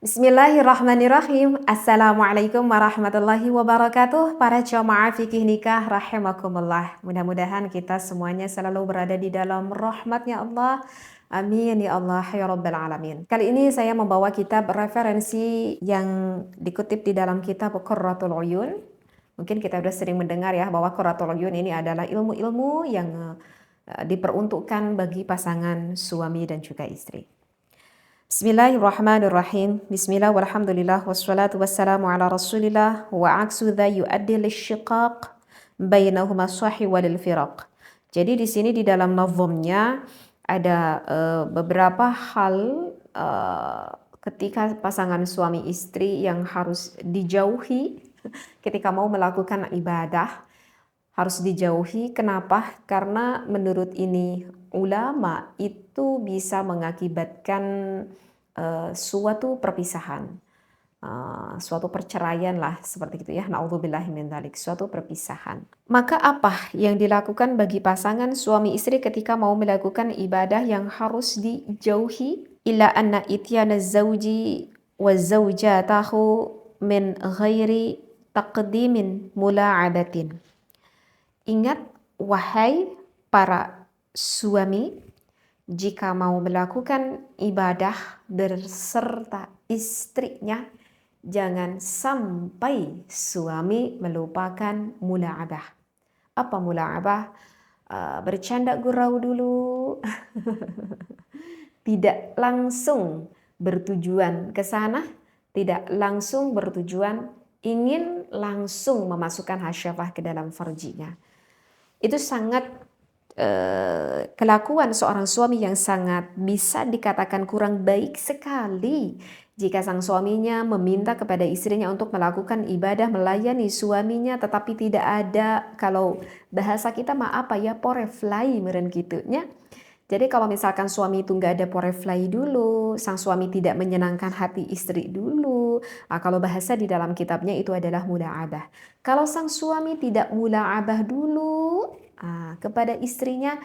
Bismillahirrahmanirrahim. Assalamualaikum warahmatullahi wabarakatuh. Para jamaah fikih nikah rahimakumullah. Mudah-mudahan kita semuanya selalu berada di dalam rahmatnya Allah. Amin ya Allah ya Rabbal Alamin. Kali ini saya membawa kitab referensi yang dikutip di dalam kitab Qurratul Uyun. Mungkin kita sudah sering mendengar ya bahwa Qurratul Uyun ini adalah ilmu-ilmu yang diperuntukkan bagi pasangan suami dan juga istri. Bismillahirrahmanirrahim. Bismillah walhamdulillah wassalatu wassalamu ala rasulillah wa aksu dha yuaddi lisyiqaq bainahuma sahih walil firaq. Jadi di sini di dalam nazmnya ada beberapa hal ketika pasangan suami istri yang harus dijauhi ketika mau melakukan ibadah, harus dijauhi. Kenapa? Karena menurut ini ulama itu bisa mengakibatkan suatu perpisahan, suatu perceraian lah seperti itu ya. Na'udzubillahi min dzalik, suatu perpisahan. Maka apa yang dilakukan bagi pasangan suami istri ketika mau melakukan ibadah yang harus dijauhi? Illa anna ityana zauji wa zaujatahu min ghairi taqdimin mula'abatin. Ingat, wahai para suami, jika mau melakukan ibadah berserta istrinya, jangan sampai suami melupakan mula'abah. Apa mula'abah? Bercanda gurau dulu, tidak langsung bertujuan ke sana, tidak langsung bertujuan ingin langsung memasukkan hasyafah ke dalam farjinya. Itu sangat kelakuan seorang suami yang sangat bisa dikatakan kurang baik sekali jika sang suaminya meminta kepada istrinya untuk melakukan ibadah melayani suaminya, tetapi tidak ada, kalau bahasa kita apa ya, poreflay meren gitunya. Jadi kalau misalkan suami itu nggak ada poreflay dulu, sang suami tidak menyenangkan hati istri dulu, kalau bahasa di dalam kitabnya itu adalah mula'abah. Kalau sang suami tidak mula'abah dulu kepada istrinya,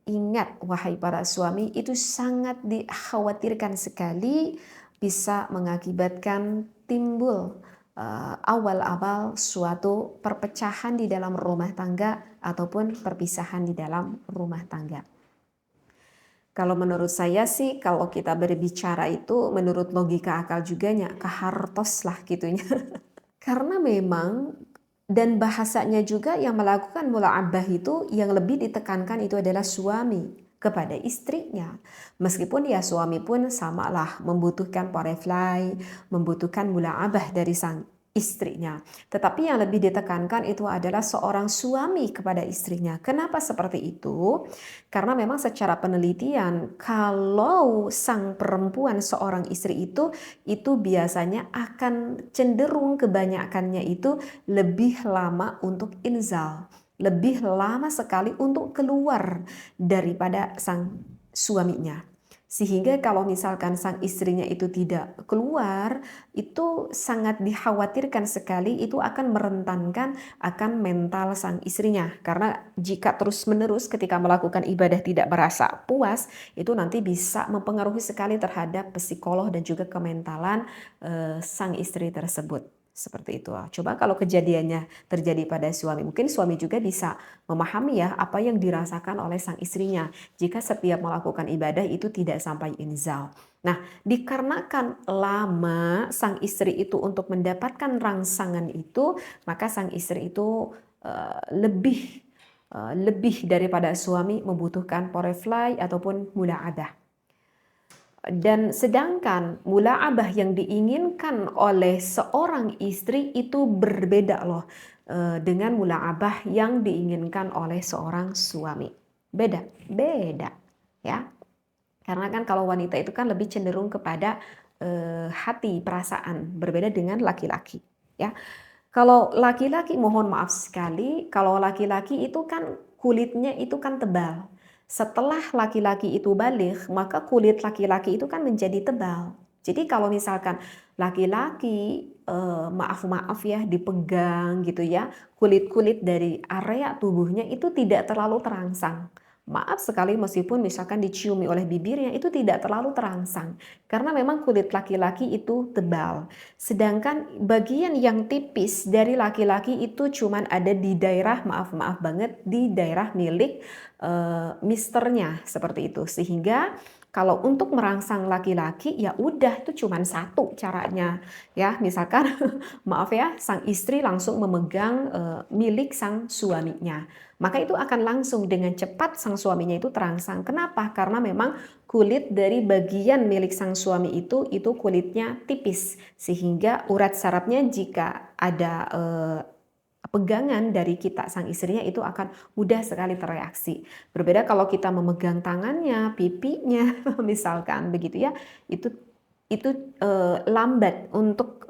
ingat wahai para suami, itu sangat dikhawatirkan sekali bisa mengakibatkan timbul awal-awal suatu perpecahan di dalam rumah tangga ataupun perpisahan di dalam rumah tangga. Kalau menurut saya sih, kalau kita berbicara itu menurut logika akal juga kehartos lah gitunya. Karena memang dan bahasanya juga yang melakukan mula'abah itu yang lebih ditekankan itu adalah suami kepada istrinya. Meskipun ya suami pun samalah membutuhkan poreflay, membutuhkan mula'abah dari sang istrinya. Tetapi yang lebih ditekankan itu adalah seorang suami kepada istrinya. Kenapa seperti itu? Karena memang secara penelitian, kalau sang perempuan seorang istri itu biasanya akan cenderung kebanyakannya itu lebih lama untuk inzal, lebih lama sekali untuk keluar daripada sang suaminya. Sehingga kalau misalkan sang istrinya itu tidak keluar, itu sangat dikhawatirkan sekali, itu akan merentankan akan mental sang istrinya. Karena jika terus-menerus ketika melakukan ibadah tidak merasa puas, itu nanti bisa mempengaruhi sekali terhadap psikolog dan juga kementalan sang istri tersebut. Seperti itu. Coba kalau kejadiannya terjadi pada suami, mungkin suami juga bisa memahami ya apa yang dirasakan oleh sang istrinya jika setiap melakukan ibadah itu tidak sampai inzal. Nah, dikarenakan lama sang istri itu untuk mendapatkan rangsangan itu, maka sang istri itu lebih daripada suami membutuhkan poreflay ataupun mula'abah. Dan sedangkan mula'abah yang diinginkan oleh seorang istri itu berbeda loh dengan mula'abah yang diinginkan oleh seorang suami. Beda ya. Karena kan kalau wanita itu kan lebih cenderung kepada hati, perasaan, berbeda dengan laki-laki ya. Kalau laki-laki, mohon maaf sekali, kalau laki-laki itu kan kulitnya itu kan tebal. Setelah laki-laki itu balik, maka kulit laki-laki itu kan menjadi tebal. Jadi kalau misalkan laki-laki, maaf ya, dipegang gitu ya, kulit-kulit dari area tubuhnya itu tidak terlalu terangsang. Maaf sekali meskipun misalkan diciumi oleh bibirnya itu tidak terlalu terangsang. Karena memang kulit laki-laki itu tebal. Sedangkan bagian yang tipis dari laki-laki itu cuman ada di daerah, maaf banget, di daerah milik misternya seperti itu. Sehingga kalau untuk merangsang laki-laki ya udah itu cuman satu caranya. Ya, misalkan maaf ya, sang istri langsung memegang milik sang suaminya. Maka itu akan langsung dengan cepat sang suaminya itu terangsang. Kenapa? Karena memang kulit dari bagian milik sang suami itu kulitnya tipis. Sehingga urat sarafnya jika ada pegangan dari kita sang istrinya itu akan mudah sekali tereaksi. Berbeda kalau kita memegang tangannya, pipinya misalkan begitu ya, itu lambat untuk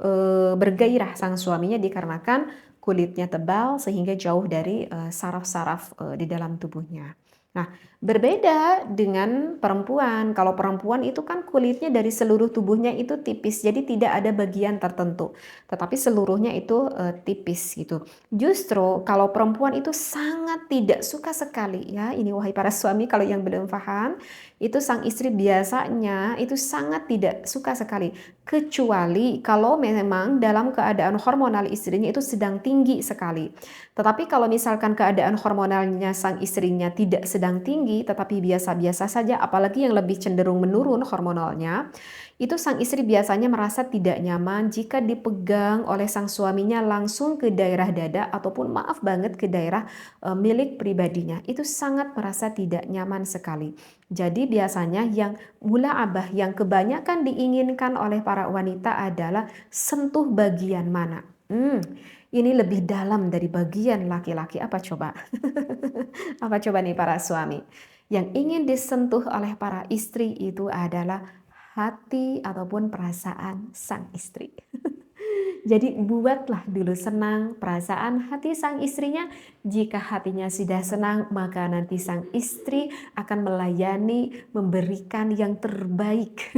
bergairah sang suaminya dikarenakan kulitnya tebal sehingga jauh dari saraf-saraf di dalam tubuhnya. Nah, berbeda dengan perempuan. Kalau perempuan itu kan kulitnya dari seluruh tubuhnya itu tipis, jadi tidak ada bagian tertentu. Tetapi seluruhnya itu tipis gitu. Justru kalau perempuan itu sangat tidak suka sekali ya, ini wahai para suami kalau yang belum paham, itu sang istri biasanya itu sangat tidak suka sekali. Kecuali kalau memang dalam keadaan hormonal istrinya itu sedang tinggi sekali. Tetapi kalau misalkan keadaan hormonalnya sang istrinya tidak sedang tinggi, tetapi biasa-biasa saja, apalagi yang lebih cenderung menurun hormonalnya, itu sang istri biasanya merasa tidak nyaman jika dipegang oleh sang suaminya langsung ke daerah dada ataupun maaf banget ke daerah milik pribadinya. Itu sangat merasa tidak nyaman sekali. Jadi biasanya yang mula'abah yang kebanyakan diinginkan oleh para wanita adalah sentuh bagian mana. Ini lebih dalam dari bagian laki-laki. Apa coba? Apa coba nih para suami? Yang ingin disentuh oleh para istri itu adalah hati ataupun perasaan sang istri. Jadi buatlah dulu senang perasaan hati sang istrinya. Jika hatinya sudah senang, maka nanti sang istri akan melayani, memberikan yang terbaik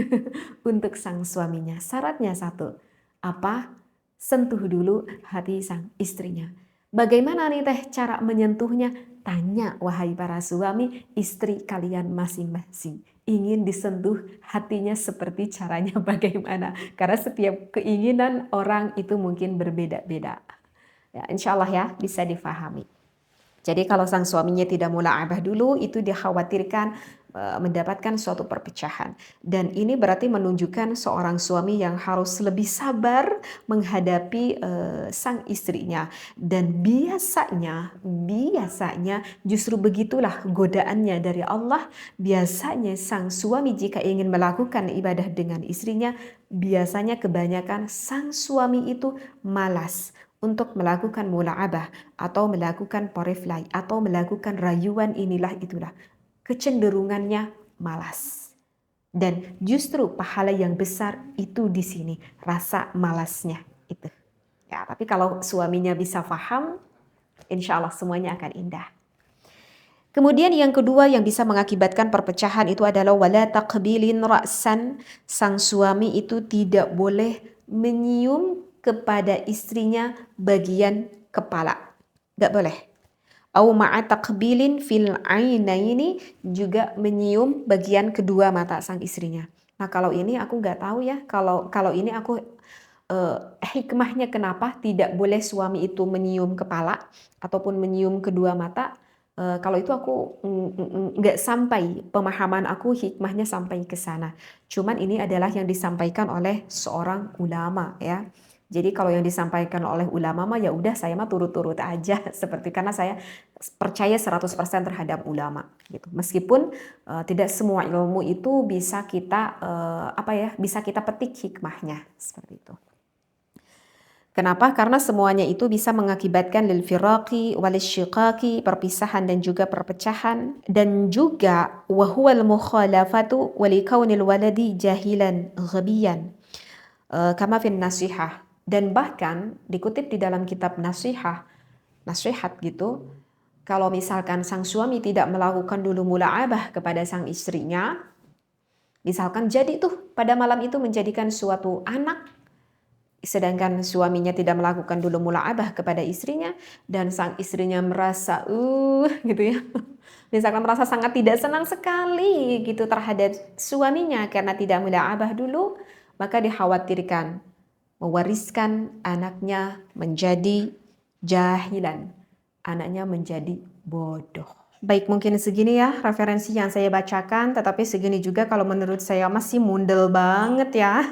untuk sang suaminya. Syaratnya satu, apa? Sentuh dulu hati sang istrinya. Bagaimana nih teh cara menyentuhnya? Tanya wahai para suami, istri kalian masing-masing. Ingin disentuh hatinya seperti caranya bagaimana? Karena setiap keinginan orang itu mungkin berbeda-beda. Ya, insya Allah ya bisa difahami. Jadi kalau sang suaminya tidak mula'abah dulu, itu dikhawatirkan mendapatkan suatu perpecahan. Dan ini berarti menunjukkan seorang suami yang harus lebih sabar menghadapi sang istrinya. Dan biasanya justru begitulah godaannya dari Allah. Biasanya sang suami jika ingin melakukan ibadah dengan istrinya, biasanya kebanyakan sang suami itu malas untuk melakukan mula'abah atau melakukan poriflay atau melakukan rayuan inilah itulah. Kecenderungannya malas. Dan justru pahala yang besar itu di sini, rasa malasnya itu. Ya, tapi kalau suaminya bisa paham, insya Allah semuanya akan indah. Kemudian yang kedua yang bisa mengakibatkan perpecahan itu adalah wala taqbilin ra'san. Sang suami itu tidak boleh menyium kepada istrinya bagian kepala. Gak boleh. Au ma'a taqbilin fil ainaini, juga menyium bagian kedua mata sang istrinya. Nah kalau ini aku gak tahu ya. Kalau ini aku hikmahnya kenapa tidak boleh suami itu menyium kepala ataupun menyium kedua mata. Kalau itu aku nggak sampai, pemahaman aku hikmahnya sampai ke sana. Cuman ini adalah yang disampaikan oleh seorang ulama ya. Jadi kalau yang disampaikan oleh ulama mah ya udah saya mah turut-turut aja seperti karena saya percaya 100% terhadap ulama gitu. Meskipun tidak semua ilmu itu bisa kita bisa kita petik hikmahnya seperti itu. Kenapa? Karena semuanya itu bisa mengakibatkan lil firaqi wal syiqaqi, perpisahan dan juga perpecahan, dan juga wa huwal mukhalafatu wa li kaunil waladi jahilan ghabiyan kama fin nasihah. Dan bahkan dikutip di dalam kitab nasihat gitu, kalau misalkan sang suami tidak melakukan dulu mula'abah kepada sang istrinya, misalkan jadi tuh pada malam itu menjadikan suatu anak sedangkan suaminya tidak melakukan dulu mula'abah kepada istrinya, dan sang istrinya merasa gitu ya. Misalkan merasa sangat tidak senang sekali gitu terhadap suaminya karena tidak mula'abah dulu, maka dikhawatirkan mewariskan anaknya menjadi jahilan, anaknya menjadi bodoh. Baik, mungkin segini ya referensi yang saya bacakan, tetapi segini juga kalau menurut saya masih mundel banget ya.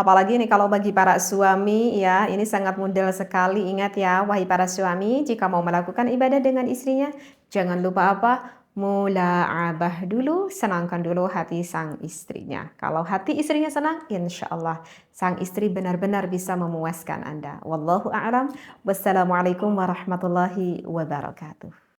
Apalagi nih kalau bagi para suami ya, ini sangat mundel sekali. Ingat ya, wahai para suami, jika mau melakukan ibadah dengan istrinya, jangan lupa apa? Mula'abah dulu, senangkan dulu hati sang istrinya. Kalau hati istrinya senang, insya Allah sang istri benar-benar bisa memuaskan Anda. Wallahu a'lam. Wassalamualaikum warahmatullahi wabarakatuh.